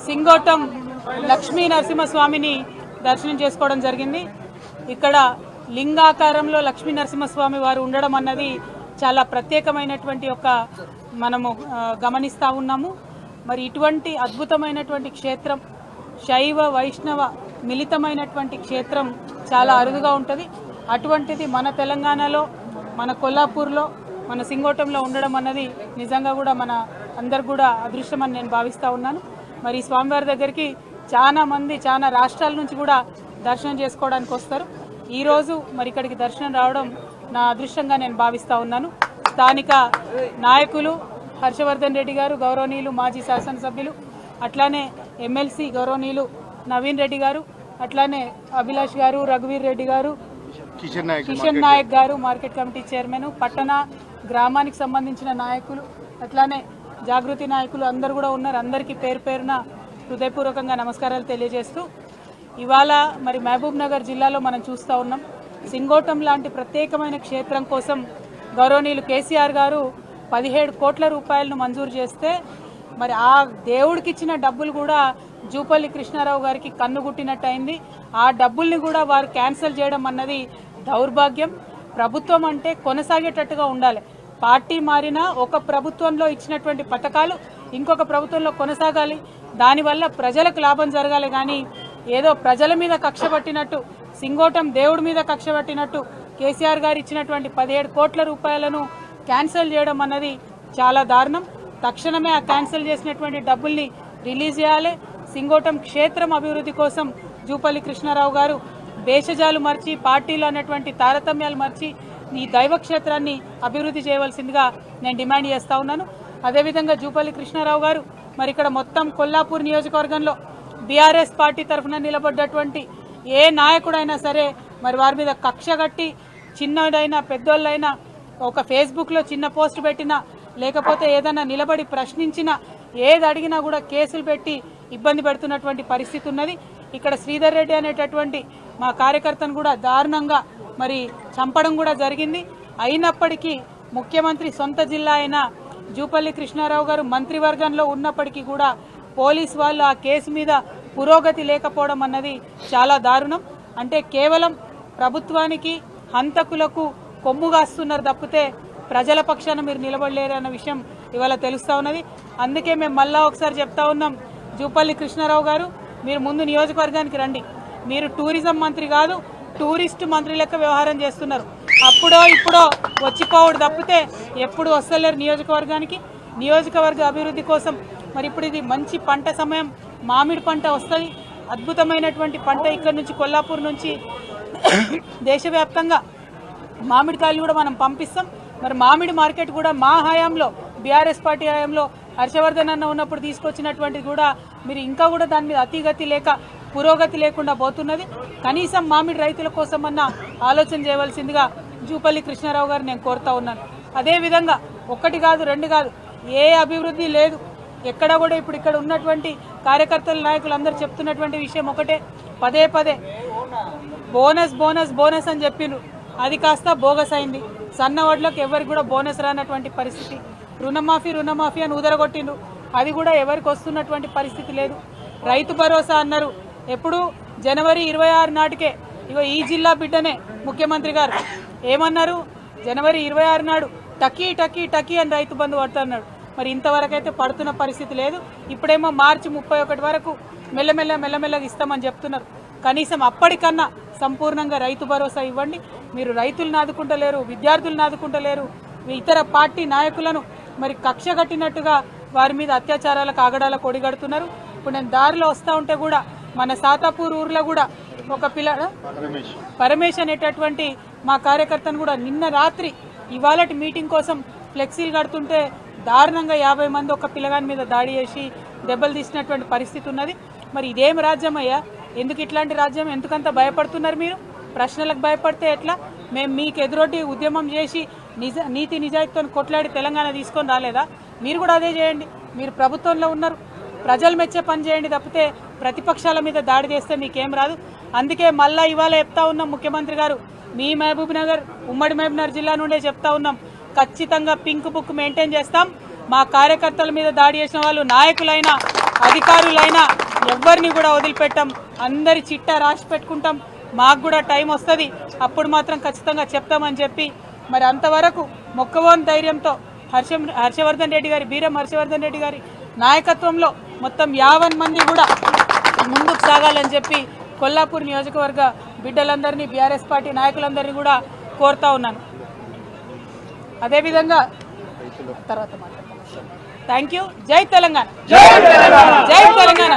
సింగోటం లక్ష్మీ నరసింహస్వామిని దర్శనం చేసుకోవడం జరిగింది. ఇక్కడ లింగాకారంలో లక్ష్మీ నరసింహస్వామి వారు ఉండడం అన్నది చాలా ప్రత్యేకమైనటువంటి ఒక మనము గమనిస్తూ ఉన్నాము. మరి ఇటువంటి అద్భుతమైనటువంటి క్షేత్రం, శైవ వైష్ణవ మిళితమైనటువంటి క్షేత్రం చాలా అరుదుగా ఉంటుంది. అటువంటిది మన తెలంగాణలో, మన కొల్లాపూర్లో, మన సింగోటంలో ఉండడం అన్నది నిజంగా కూడా మన అందరు కూడా అదృష్టం అని నేను భావిస్తూ ఉన్నాను. మరి స్వామివారి దగ్గరికి చాలా మంది చాలా రాష్ట్రాల నుంచి కూడా దర్శనం చేసుకోవడానికి వస్తారు. ఈరోజు మరి ఇక్కడికి దర్శనం రావడం నా అదృష్టంగా నేను భావిస్తూ ఉన్నాను. స్థానిక నాయకులు హర్షవర్ధన్ రెడ్డి గారు, గౌరవనీయులు మాజీ శాసనసభ్యులు, అట్లానే ఎమ్మెల్సీ గౌరవనీయులు నవీన్ రెడ్డి గారు, అట్లానే అభిలాష్ గారు, రఘువీర్ రెడ్డి గారు, కిషన్ నాయక్ గారు మార్కెట్ కమిటీ చైర్మన్, పట్టణ గ్రామానికి సంబంధించిన నాయకులు, అట్లానే జాగృతి నాయకులు అందరు కూడా ఉన్నారు. అందరికీ పేరు పేరున హృదయపూర్వకంగా నమస్కారాలు తెలియజేస్తూ, ఇవాళ మరి మహబూబ్ నగర్ జిల్లాలో మనం చూస్తూ ఉన్నాం. సింగోటం లాంటి ప్రత్యేకమైన క్షేత్రం కోసం గౌరవనీయులు కేసీఆర్ గారు 17 కోట్ల రూపాయలను మంజూరు చేస్తే, మరి ఆ దేవుడికి ఇచ్చిన డబ్బులు కూడా జూపల్లి కృష్ణారావు గారికి కన్నుగుట్టినట్టు అయింది. ఆ డబ్బుల్ని కూడా వారు క్యాన్సిల్ చేయడం అన్నది దౌర్భాగ్యం. ప్రభుత్వం అంటే కొనసాగేటట్టుగా ఉండాలి. పార్టీ మారినా ఒక ప్రభుత్వంలో ఇచ్చినటువంటి పథకాలు ఇంకొక ప్రభుత్వంలో కొనసాగాలి. దానివల్ల ప్రజలకు లాభం జరగాలి. కానీ ఏదో ప్రజల మీద కక్ష పట్టినట్టు, సింగోటం దేవుడి మీద కక్ష పట్టినట్టు కేసీఆర్ గారు ఇచ్చినటువంటి 17 కోట్ల రూపాయలను క్యాన్సిల్ చేయడం అన్నది చాలా దారుణం. తక్షణమే ఆ క్యాన్సిల్ చేసినటువంటి డబ్బుల్ని రిలీజ్ చేయాలి. సింగోటం క్షేత్రం అభివృద్ధి కోసం జూపల్లి కృష్ణారావు గారు భేషజాలు మర్చి, పార్టీలు అన్నటువంటి తారతమ్యాలు మర్చి ఈ దైవ క్షేత్రాన్ని అభివృద్ధి చేయవలసిందిగా నేను డిమాండ్ చేస్తా ఉన్నాను. అదేవిధంగా జూపల్లి కృష్ణారావు గారు మరి ఇక్కడ మొత్తం కొల్లాపూర్ నియోజకవర్గంలో బీఆర్ఎస్ పార్టీ తరఫున నిలబడ్డటువంటి ఏ నాయకుడైనా సరే మరి వారి మీద కక్ష కట్టి, చిన్నదైనా పెద్దోళ్ళైనా ఒక ఫేస్బుక్లో చిన్న పోస్ట్ పెట్టినా, లేకపోతే ఏదైనా నిలబడి ప్రశ్నించినా, ఏది అడిగినా కూడా కేసులు పెట్టి ఇబ్బంది పెడుతున్నటువంటి పరిస్థితి ఉన్నది. ఇక్కడ శ్రీధర్ రెడ్డి అనేటటువంటి మా కార్యకర్తను కూడా దారుణంగా మరి చంపడం కూడా జరిగింది. అయినప్పటికీ ముఖ్యమంత్రి సొంత జిల్లా అయిన జూపల్లి కృష్ణారావు గారు మంత్రివర్గంలో ఉన్నప్పటికీ కూడా పోలీసు వాళ్ళు ఆ కేసు మీద పురోగతి లేకపోవడం అన్నది చాలా దారుణం. అంటే కేవలం ప్రభుత్వానికి, హంతకులకు కొమ్ముగాస్తున్నారు తప్పితే ప్రజల పక్షాన మీరు నిలబడలేరు అన్న విషయం ఇవాళ తెలుస్తూ ఉన్నది. అందుకే మేము మళ్ళా ఒకసారి చెప్తా ఉన్నాం, జూపల్లి కృష్ణారావు గారు మీరు ముందు నియోజకవర్గానికి రండి. మీరు టూరిజం మంత్రి కాదు, టూరిస్ట్ మంత్రి లెక్క వ్యవహారం చేస్తున్నారు. అప్పుడో ఇప్పుడో వచ్చిపోవడు తప్పితే ఎప్పుడు వస్తలేరు నియోజకవర్గానికి. నియోజకవర్గ అభివృద్ధి కోసం మరి ఇప్పుడు ఇది మంచి పంట సమయం, మామిడి పంట వస్తుంది. అద్భుతమైనటువంటి పంట ఇక్కడ నుంచి కొల్లాపూర్ నుంచి దేశవ్యాప్తంగా మామిడికాయలు కూడా మనం పంపిస్తాం. మరి మామిడి మార్కెట్ కూడా మా హయాంలో, బీఆర్ఎస్ పార్టీ హయాంలో హర్షవర్ధన్ అన్న ఉన్నప్పుడు తీసుకొచ్చినటువంటిది కూడా మీరు ఇంకా కూడా దాని మీద అతిగతి లేక పురోగతి లేకుండా పోతున్నది. కనీసం మామిడి రైతుల కోసమన్నా ఆలోచన చేయవలసిందిగా జూపల్లి కృష్ణారావు గారు నేను కోరుతా ఉన్నాను. అదేవిధంగా ఒకటి కాదు, రెండు కాదు, ఏ అభివృద్ధి లేదు ఎక్కడ కూడా. ఇప్పుడు ఇక్కడ ఉన్నటువంటి కార్యకర్తల నాయకులు అందరూ చెప్తున్నటువంటి విషయం ఒకటే, పదే పదే బోనస్ బోనస్ బోనస్ అని చెప్పిండ్రు. అది కాస్త బోగస్ అయింది. సన్న వడ్లకు ఎవరికి కూడా బోనస్ రానటువంటి పరిస్థితి. రుణమాఫీ రుణమాఫీ అని ఉదరగొట్టిండ్రు. అది కూడా ఎవరికి వస్తున్నటువంటి పరిస్థితి లేదు. రైతు భరోసా అన్నారు. ఎప్పుడు జనవరి 26 నాటికే, ఇగో ఈ జిల్లా బిడ్డనే ముఖ్యమంత్రి గారు ఏమన్నారు, జనవరి 26 నాడు టకీ టకీ టకీ అని రైతు బంధు పడుతున్నాడు. మరి ఇంతవరకు అయితే పడుతున్న పరిస్థితి లేదు. ఇప్పుడేమో మార్చి 31 వరకు మెల్లమెల్లగా ఇస్తామని చెప్తున్నారు. కనీసం అప్పటికన్నా సంపూర్ణంగా రైతు భరోసా ఇవ్వండి. మీరు రైతులను ఆదుకుంటలేరు, విద్యార్థులను ఆదుకుంటలేరు, ఇతర పార్టీ నాయకులను మరి కక్ష కట్టినట్టుగా వారి మీద అత్యాచారాలకు, ఆగడాలకు ఒడిగడుతున్నారు. ఇప్పుడు నేను దారిలో వస్తూ ఉంటే కూడా మన సాతాపూర్ ఊర్లో కూడా ఒక పరమేశ్ అనేటటువంటి మా కార్యకర్తను కూడా నిన్న రాత్రి ఇవాళటి మీటింగ్ కోసం ఫ్లెక్సీలు కడుతుంటే దారుణంగా 50 మంది ఒక పిల్లగాని మీద దాడి చేసి దెబ్బలు తీసినటువంటి పరిస్థితి ఉన్నది. మరి ఇదేం రాజ్యం అయ్యా? ఎందుకు ఇట్లాంటి రాజ్యం? ఎందుకంత భయపడుతున్నారు మీరు? ప్రశ్నలకు భయపడితే ఎట్లా? మేము మీకు ఎదురొడ్డి ఉద్యమం చేసి నీతి నిజాయితీతో కొట్లాడి తెలంగాణ తీసుకొని రాలేదా? మీరు కూడా అదే చేయండి. మీరు ప్రభుత్వంలో ఉన్నారు, ప్రజలు మెచ్చే పని చేయండి తప్పితే ప్రతిపక్షాల మీద దాడి చేస్తే మీకేం రాదు. అందుకే మళ్ళా ఇవాళ చెప్తా ఉన్నాం, ముఖ్యమంత్రి గారు మీ మహబూబ్ నగర్, ఉమ్మడి మహబూబ్ నగర్ జిల్లా నుండే చెప్తా ఉన్నాం, ఖచ్చితంగా పింక్ బుక్ మెయింటైన్ చేస్తాం. మా కార్యకర్తల మీద దాడి చేసిన వాళ్ళు నాయకులైనా అధికారులైనా ఎవరిని కూడా వదిలిపెట్టాం, అందరి చిట్టా రాసి పెట్టుకుంటాం. మాకు కూడా టైం వస్తుంది, అప్పుడు మాత్రం ఖచ్చితంగా చెప్తామని చెప్పి మరి అంతవరకు మొక్కవోని ధైర్యంతో హర్షవర్ధన్ రెడ్డి గారి బీరం హర్షవర్ధన్ రెడ్డి గారి నాయకత్వంలో మొత్తం 50 మంది కూడా ముందుకు సాగాలని చెప్పి కొల్లాపూర్ నియోజకవర్గ బిడ్డలందరినీ బీఆర్ఎస్ పార్టీ నాయకులందరినీ కూడా కోరుతా ఉన్నాను. అదేవిధంగా తర్వాత మాట్లాడతాను. Thank you. జై తెలంగాణ, జై తెలంగాణ.